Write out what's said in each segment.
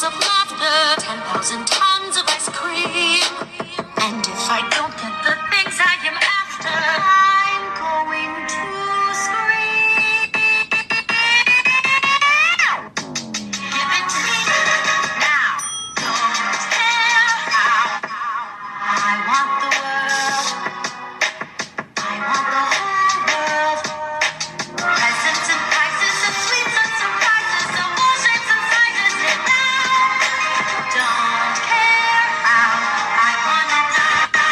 hours of laughter, 10,000 tons of ice cream. And if I don't get the things I am after, I'm going to scream. Give it to me now. Don't care how. I want the world. I want the whole world. Presents and prices and sweets and surprises, emotions and sizes and now. Don't care how. I want it now.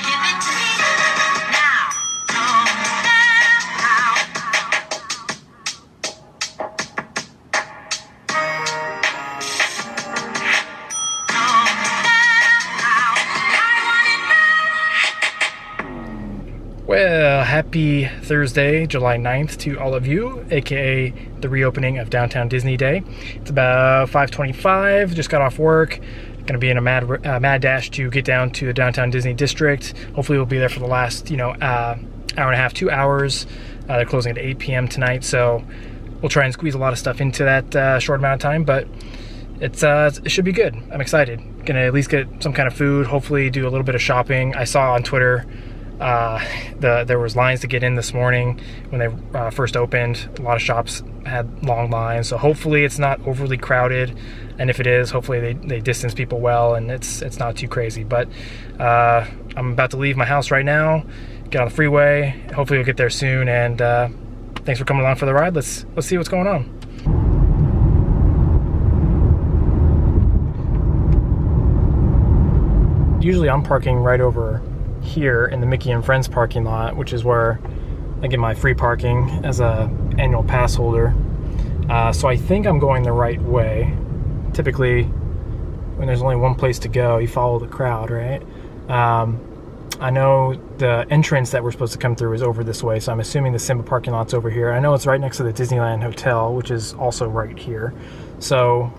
Give it to me now. Don't care how. Well, happy Thursday, July 9th to all of you, aka the reopening of Downtown Disney Day. It's about 5:25, just got off work. Gonna be in a mad dash to get down to the Downtown Disney District. Hopefully we'll be there for the last, hour and a half, 2 hours. They're closing at 8 p.m. tonight, so we'll try and squeeze a lot of stuff into that short amount of time, but it should be good. I'm excited. Gonna at least get some kind of food, hopefully do a little bit of shopping. I saw on Twitter there was lines to get in this morning when they first opened. A lot of shops had long lines, so hopefully it's not overly crowded, and if it is, hopefully they distance people well and it's not too crazy. But I'm about to leave my house right now, get on the freeway. Hopefully we'll get there soon, and thanks for coming along for the ride. Let's see what's going on. Usually I'm parking right over here in the Mickey and Friends parking lot, which is where I get my free parking as a annual pass holder. So I think I'm going the right way. Typically, when there's only one place to go, you follow the crowd, right? I know the entrance that we're supposed to come through is over this way, so I'm assuming the Simba parking lot's over here. I know it's right next to the Disneyland Hotel, which is also right here. So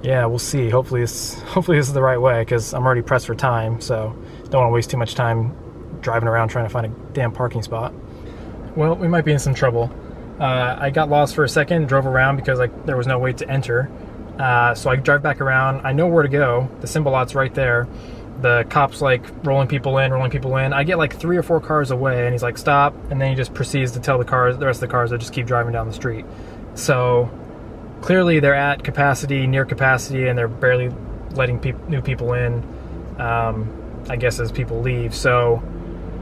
yeah, we'll see. Hopefully this is the right way, because I'm already pressed for time, so don't want to waste too much time driving around trying to find a damn parking spot. Well, we might be in some trouble. I got lost for a second, drove around because there was no way to enter. So I drive back around. I know where to go. The Simba lot's right there. The cop's rolling people in. I get 3 or 4 cars away, and he's like, stop, and then he just proceeds to tell the rest of the cars to just keep driving down the street. So clearly they're at capacity, near capacity, and they're barely letting new people in, I guess, as people leave. So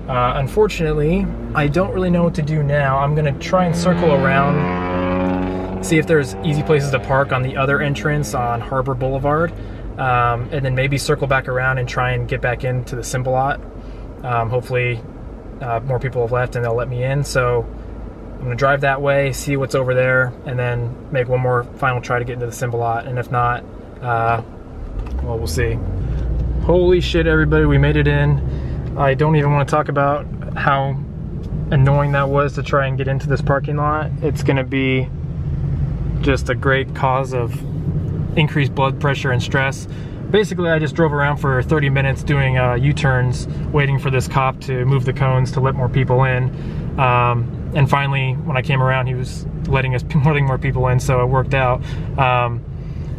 unfortunately, I don't really know what to do now. I'm gonna try and circle around, see if there's easy places to park on the other entrance on Harbor Boulevard, and then maybe circle back around and try and get back into the Simba lot. Hopefully more people have left and they'll let me in. So I'm gonna drive that way, see what's over there, and then make one more final try to get into the Simba lot. And if not, well, we'll see. Holy shit, everybody, we made it in. I don't even want to talk about how annoying that was to try and get into this parking lot. It's gonna be just a great cause of increased blood pressure and stress. Basically, I just drove around for 30 minutes doing U-turns, waiting for this cop to move the cones to let more people in. And finally, when I came around, he was letting more people in, so it worked out.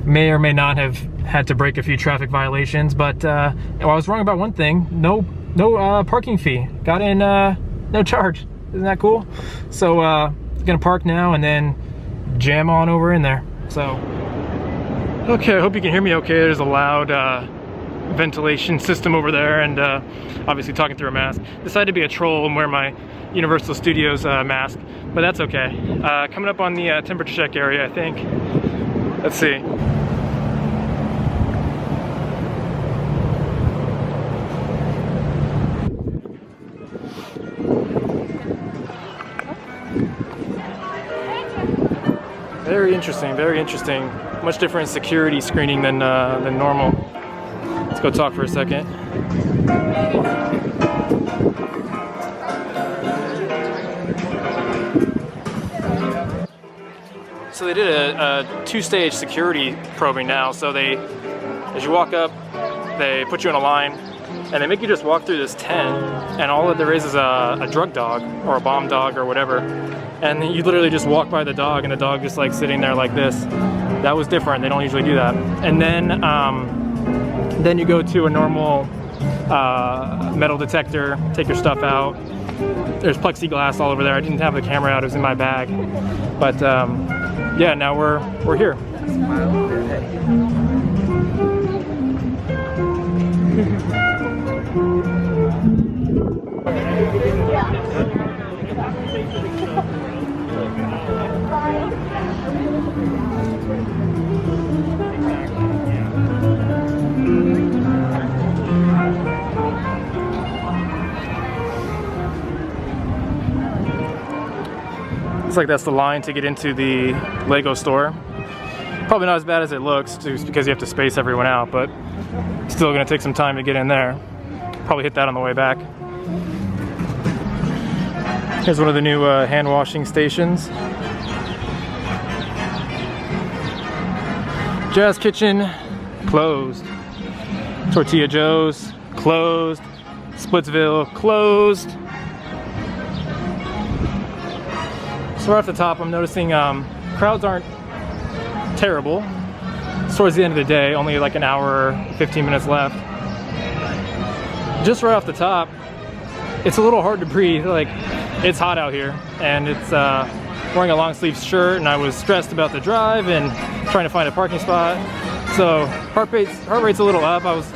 May or may not have had to break a few traffic violations, but I was wrong about one thing. No parking fee. Got in no charge. Isn't that cool? So gonna park now and then jam on over in there. So okay, I hope you can hear me okay. There's a loud ventilation system over there, and obviously talking through a mask. Decided to be a troll and wear my Universal Studios mask, but that's okay. Coming up on the temperature check area, I think. Let's see. Very interesting, very interesting. Much different security screening than normal. Let's go talk for a second. So they did a 2-stage security probing now. So as you walk up, they put you in a line, and they make you just walk through this tent, and all that there is a drug dog or a bomb dog or whatever. and you literally just walk by the dog and the dog just like sitting there like this. That was different. They don't usually do that. And then you go to a normal metal detector, take your stuff out. There's plexiglass all over there. I didn't have the camera out, it was in my bag. But yeah, now we're here. Looks like that's the line to get into the Lego store. Probably not as bad as it looks, just because you have to space everyone out, but still gonna take some time to get in there. Probably hit that on the way back. Here's one of the new hand washing stations. Jazz Kitchen, closed. Tortilla Joe's, closed. Splitsville, closed. So right off the top, I'm noticing crowds aren't terrible. It's towards the end of the day, only like an hour, 15 minutes left. Just right off the top, it's a little hard to breathe. Like, it's hot out here, and it's wearing a long sleeve shirt, and I was stressed about the drive and trying to find a parking spot. So heart rate's a little up. I was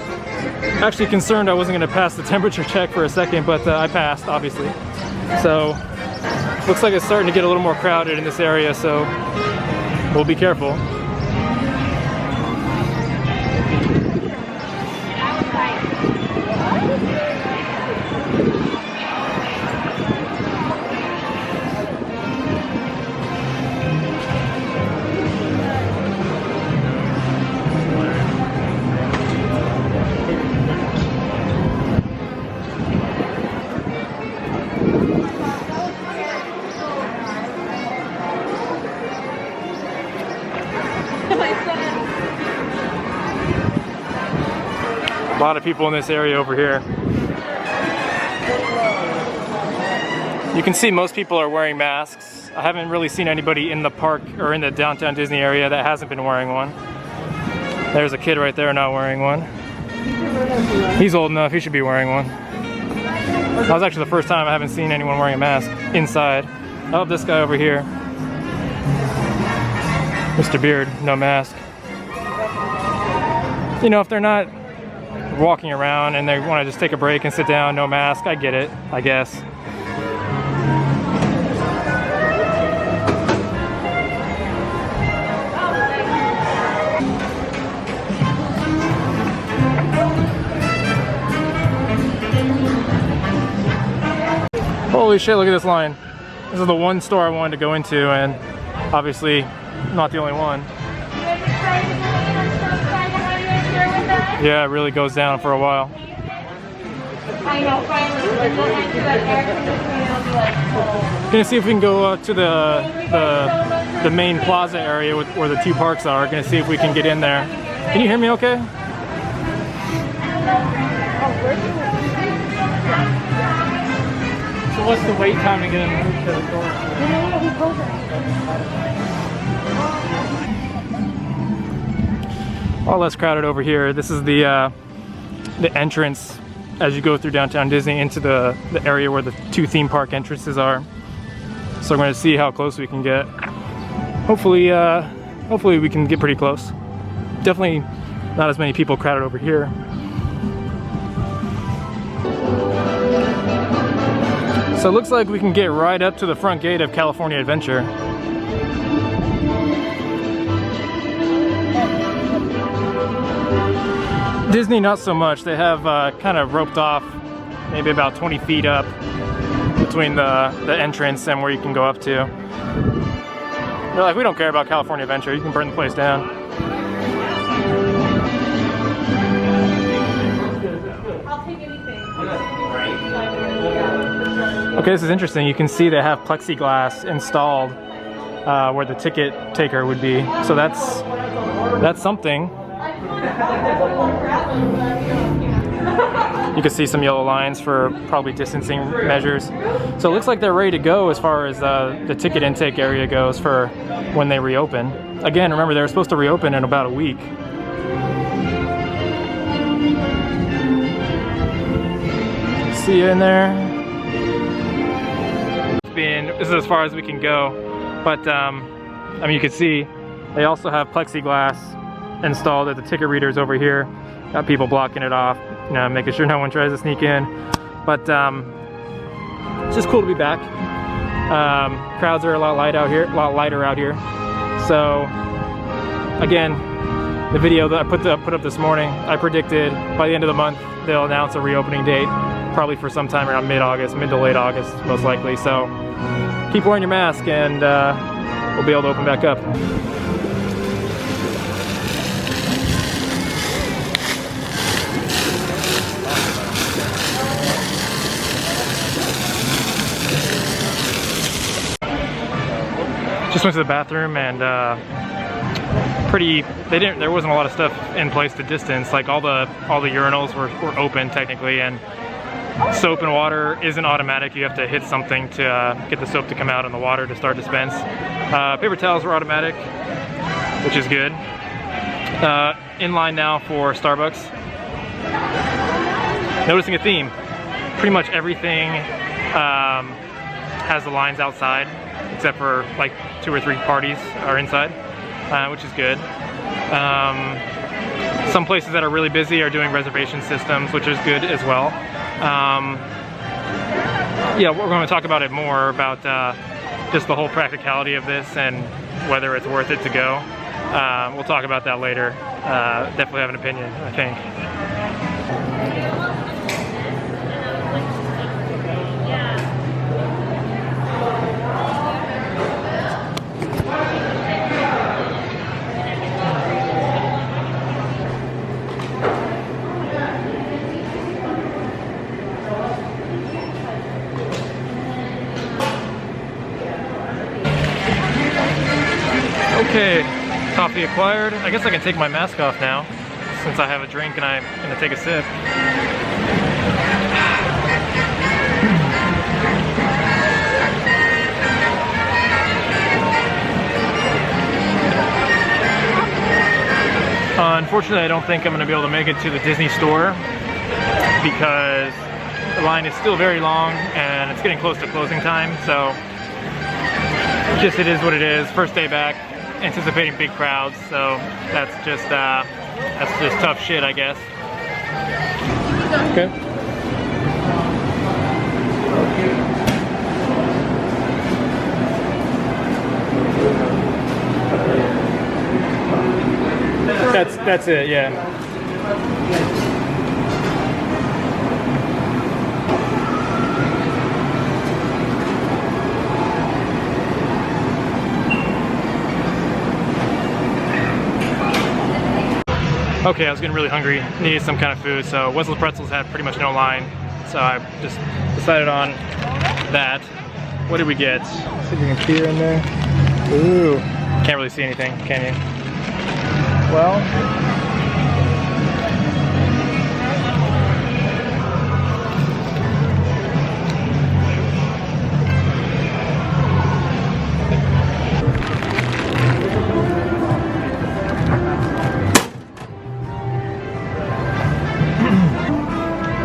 actually concerned I wasn't going to pass the temperature check for a second, but I passed, obviously. So looks like it's starting to get a little more crowded in this area, so we'll be careful. A lot of people in this area over here. You can see most people are wearing masks. I haven't really seen anybody in the park or in the downtown Disney area that hasn't been wearing one. There's a kid right there not wearing one. He's old enough, he should be wearing one. That was actually the first time I haven't seen anyone wearing a mask inside. Oh, this guy over here. Mr. Beard, no mask. You know, if they're not walking around and they want to just take a break and sit down, no mask, I get it, I guess. Holy shit, look at this line. This is the one store I wanted to go into, and obviously not the only one. Yeah, it really goes down for a while. I know, finally. Gonna see if we can go to the main plaza area where the two parks are. Gonna see if we can get in there. Can you hear me okay? So what's the wait time to get in to the door? All less crowded over here. This is the entrance as you go through downtown Disney into the area where the two theme park entrances are. So we're going to see how close we can get. Hopefully we can get pretty close. Definitely not as many people crowded over here. So it looks like we can get right up to the front gate of California Adventure. Disney, not so much. They have kind of roped off maybe about 20 feet up between the entrance and where you can go up to. They're like, we don't care about California Adventure. You can burn the place down. I'll take anything. Okay, this is interesting. You can see they have plexiglass installed where the ticket taker would be. So that's something. You can see some yellow lines for probably distancing measures. So it looks like they're ready to go as far as the ticket intake area goes for when they reopen. Again, remember, they were supposed to reopen in about a week. See you in there. This is as far as we can go, but I mean, you can see they also have plexiglass installed at the ticket readers over here. Got people blocking it off, you know, making sure no one tries to sneak in. But it's just cool to be back. Crowds are a lot lighter out here. So again, the video that I put up this morning, I predicted by the end of the month they'll announce a reopening date, probably for sometime around mid-August, mid to late August, most likely. So keep wearing your mask, and we'll be able to open back up. Just went to the bathroom, and there wasn't a lot of stuff in place to distance. Like all the urinals were open technically, and soap and water isn't automatic. You have to hit something to get the soap to come out in the water to start dispense. Paper towels were automatic, which is good. In line now for Starbucks. Noticing a theme. Pretty much everything has the lines outside, except for like 2 or 3 parties are inside, which is good. Some places that are really busy are doing reservation systems, which is good as well. Yeah, we're going to talk about it more, about just the whole practicality of this and whether it's worth it to go. We'll talk about that later. Definitely have an opinion, I think. Okay, coffee acquired. I guess I can take my mask off now, since I have a drink and I'm gonna take a sip. Unfortunately, I don't think I'm gonna be able to make it to the Disney store because the line is still very long and it's getting close to closing time, so just it is what it is. First day back, anticipating big crowds, so that's just tough shit, I guess. Okay. That's it, yeah. Okay, I was getting really hungry, needed some kind of food, so Wetzel's Pretzels had pretty much no line, so I just decided on that. What did we get? Let's see if we can peer in there. Ooh, can't really see anything, can you? Well,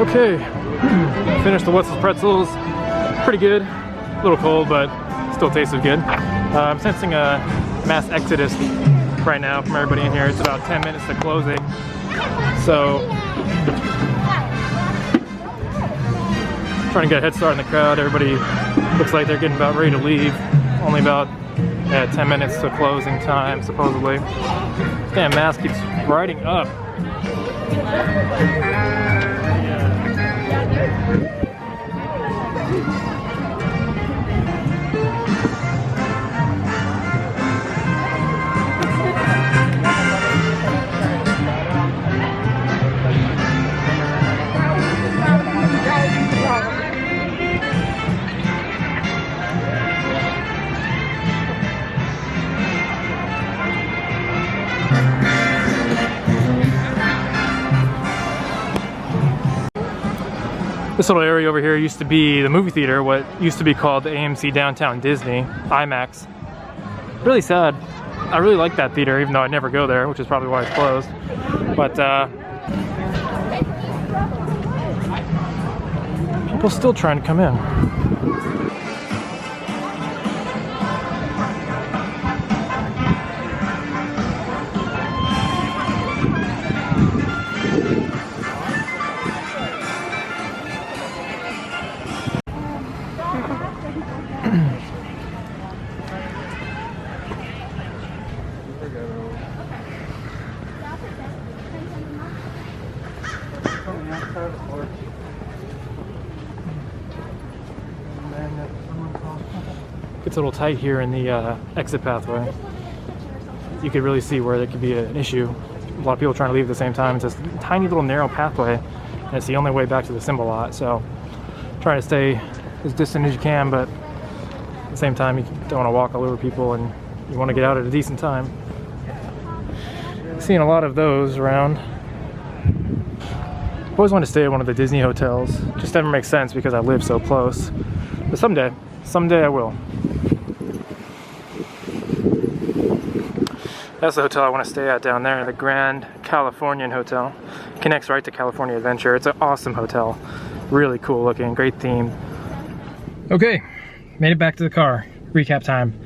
okay, finished the Wetzel's Pretzels. Pretty good, a little cold, but still tasted good. I'm sensing a mass exodus right now from everybody in here. It's about 10 minutes to closing, so trying to get a head start in the crowd. Everybody looks like they're getting about ready to leave. Only about 10 minutes to closing time, supposedly. Damn, mask keeps riding up. This little area over here used to be the movie theater, what used to be called the AMC Downtown Disney, IMAX. Really sad. I really like that theater, even though I never go there, which is probably why it's closed. But people still trying to come in. Gets a little tight here in the exit pathway. You could really see where there could be an issue. A lot of people trying to leave at the same time. It's this tiny little narrow pathway, and it's the only way back to the symbol lot. So try to stay as distant as you can, but at the same time you don't want to walk all over people, and you want to get out at a decent time. Seeing a lot of those around. I've always wanted to stay at one of the Disney hotels. Just never makes sense because I live so close. But someday I will. That's the hotel I want to stay at down there, the Grand Californian Hotel. Connects right to California Adventure. It's an awesome hotel. Really cool looking, great theme. Okay, made it back to the car. Recap time.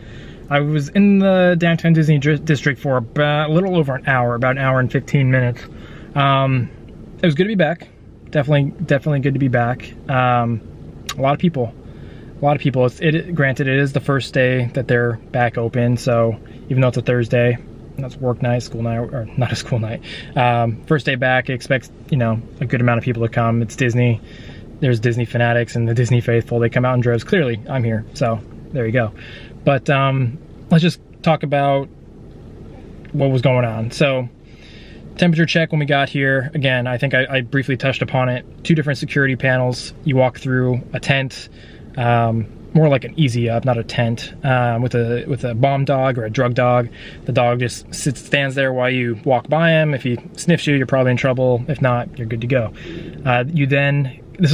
I was in the downtown Disney district for about a little over an hour, about an hour and 15 minutes. It was good to be back. Definitely good to be back. A lot of people. Granted, it is the first day that they're back open, so even though it's a Thursday, that's work night, school night, or not a school night. First day back, expect a good amount of people to come. It's Disney. There's Disney fanatics and the Disney faithful. They come out in droves. Clearly, I'm here, so there you go. But let's just talk about what was going on. So, temperature check when we got here. Again, I think I briefly touched upon it. 2 different security panels. You walk through a tent. More like an easy up, not a tent, with a bomb dog or a drug dog. The dog just stands there while you walk by him. If he sniffs you, you're probably in trouble. If not, you're good to go. This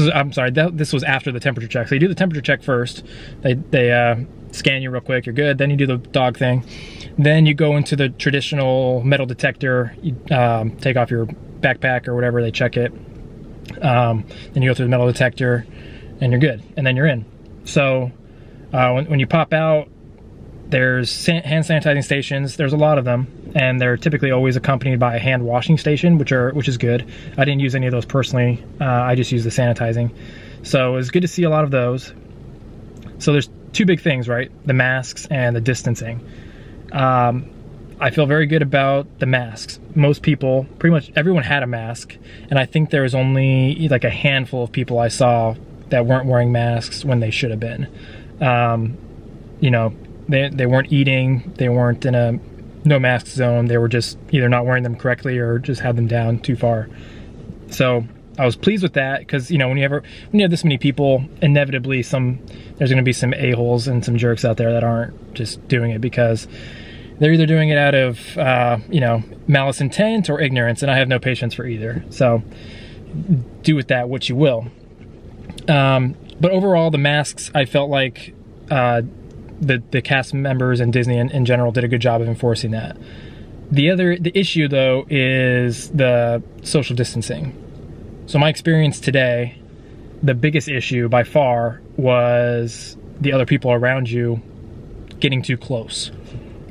was after the temperature check. So you do the temperature check first. They scan you real quick. You're good. Then you do the dog thing. Then you go into the traditional metal detector. You take off your backpack or whatever. They check it. Then you go through the metal detector, and you're good. And then you're in. So when you pop out, there's hand sanitizing stations. There's a lot of them, and they're typically always accompanied by a hand washing station, which is good. I didn't use any of those personally. I just used the sanitizing. So it was good to see a lot of those. So there's 2 big things, right? The masks and the distancing. I feel very good about the masks. Most people, pretty much everyone had a mask, and I think there was only like a handful of people I saw that weren't wearing masks when they should have been. They weren't eating, they weren't in a no mask zone, they were just either not wearing them correctly or just had them down too far. So I was pleased with that, because when you have this many people, inevitably there's gonna be some a-holes and some jerks out there that aren't just doing it because they're either doing it out of malice intent or ignorance, and I have no patience for either. So do with that what you will. But overall, the masks, I felt like the cast members and Disney in general did a good job of enforcing that. The issue, though, is the social distancing. So my experience today, the biggest issue by far was the other people around you getting too close.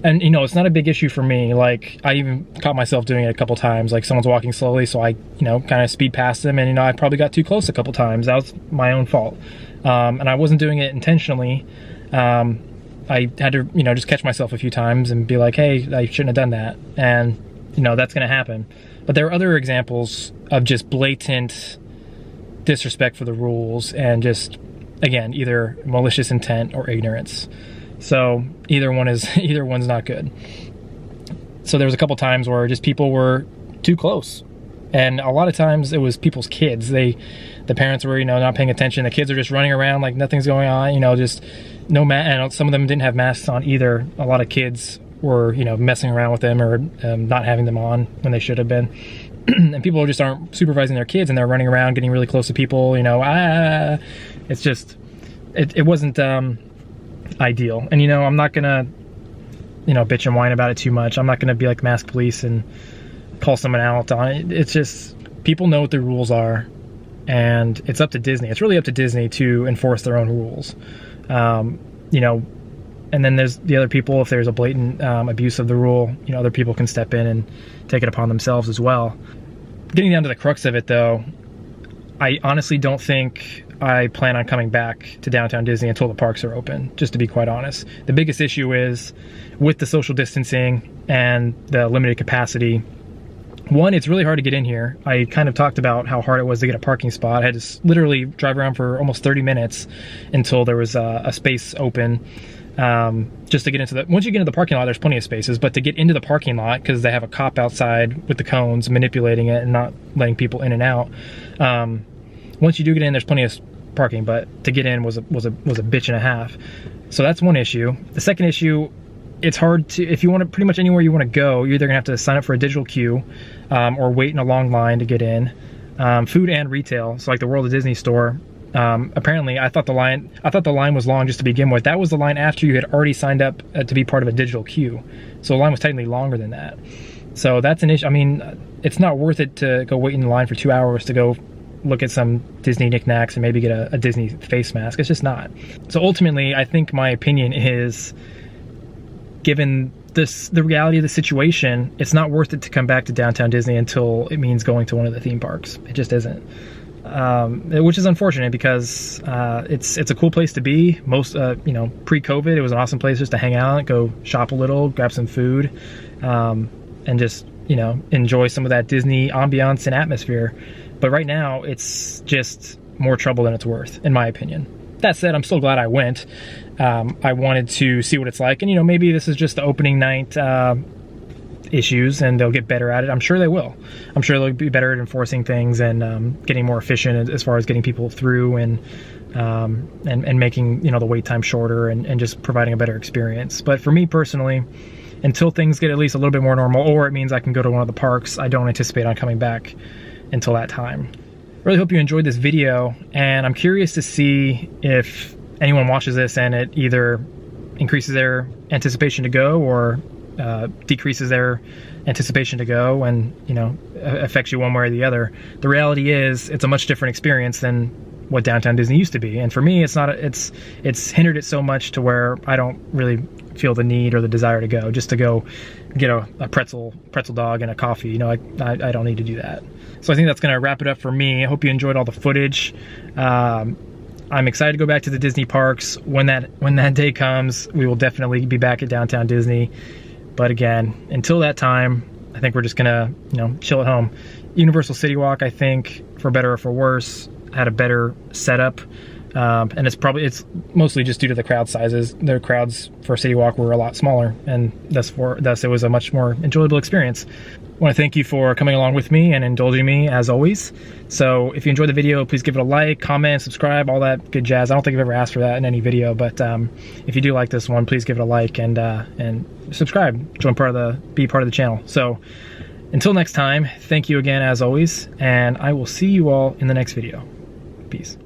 And, it's not a big issue for me. Like, I even caught myself doing it a couple times. Like, someone's walking slowly, so I, kind of speed past them. And, I probably got too close a couple times. That was my own fault. And I wasn't doing it intentionally. I had to, just catch myself a few times and be like, hey, I shouldn't have done that. And, that's going to happen. But there are other examples of just blatant disrespect for the rules and just, again, either malicious intent or ignorance. So either one's not good. So there was a couple times where just people were too close, and a lot of times it was people's kids. The parents were not paying attention. The kids are just running around like nothing's going on. Just no and some of them didn't have masks on either. A lot of kids were messing around with them or not having them on when they should have been. and people just aren't supervising their kids, and they're running around getting really close to people, you know. It's just, it wasn't ideal. And, you know, I'm not gonna, you know, bitch and whine about it too much. I'm not gonna be like mask police and call someone out on it. It's just, people know what the rules are, and it's up to Disney. It's really up to Disney to enforce their own rules. You know, and then there's the other people. If there's a blatant abuse of the rule, you know, other people can step in and take it upon themselves as well. Getting down to the crux of it, though, I honestly don't think I plan on coming back to Downtown Disney until the parks are open, just to be quite honest. The biggest issue is with the social distancing and the limited capacity. One, it's really hard to get in here. I kind of talked about how hard it was to get a parking spot. I had to literally drive around for almost 30 minutes until there was a space open. Just to get into once you get into the parking lot, there's plenty of spaces, but to get into the parking lot, because they have a cop outside with the cones manipulating it and not letting people in and out. Once you do get in, there's plenty of parking, but to get in was a bitch and a half. So that's one issue. The second issue, it's hard to, if you want to, pretty much anywhere you want to go, you're either gonna have to sign up for a digital queue, or wait in a long line to get in. Food and retail, so like the World of Disney store. Apparently I thought the line was long just to begin with. That was the line after you had already signed up to be part of a digital queue. So the line was technically longer than that. So that's an issue. I mean, it's not worth it to go wait in line for 2 hours to go look at some Disney knickknacks and maybe get a Disney face mask. It's just not. So ultimately, I think my opinion is, given the reality of the situation, it's not worth it to come back to Downtown Disney until it means going to one of the theme parks. It just isn't. Which is unfortunate, because it's a cool place to be. Most you know, pre-COVID, it was an awesome place just to hang out, go shop a little, grab some food, and just, you know, enjoy some of that Disney ambiance and atmosphere. But right now, it's just more trouble than it's worth, in my opinion. That said, I'm still glad I went. I wanted to see what it's like, and, you know, maybe this is just the opening night issues, and they'll get better at it. I'm sure they will. I'm sure they'll be better at enforcing things and getting more efficient as far as getting people through, and making, you know, the wait time shorter, and just providing a better experience. But for me personally, until things get at least a little bit more normal, or it means I can go to one of the parks, I don't anticipate on coming back until that time. Really hope you enjoyed this video, and I'm curious to see if anyone watches this and it either increases their anticipation to go, or decreases their anticipation to go, and, you know, affects you one way or the other. The reality is, it's a much different experience than what Downtown Disney used to be, and for me, it's hindered it so much to where I don't really feel the need or the desire to go, just to go get a pretzel dog and a coffee. You know, I don't need to do that. So I think that's gonna wrap it up for me. I hope you enjoyed all the footage. I'm excited to go back to the Disney parks. When that day comes, we will definitely be back at Downtown Disney. But again, until that time, I think we're just gonna, you know, chill at home. Universal City Walk, I think, for better or for worse, had a better setup, and it's mostly just due to the crowd sizes. The crowds for City Walk were a lot smaller, and thus it was a much more enjoyable experience. I want to thank you for coming along with me and indulging me, as always. So if you enjoyed the video, please give it a like, comment, subscribe, all that good jazz. I don't think I've ever asked for that in any video, but if you do like this one, please give it a like, and subscribe. Be part of the channel. So until next time, thank you again, as always, and I will see you all in the next video. Peace.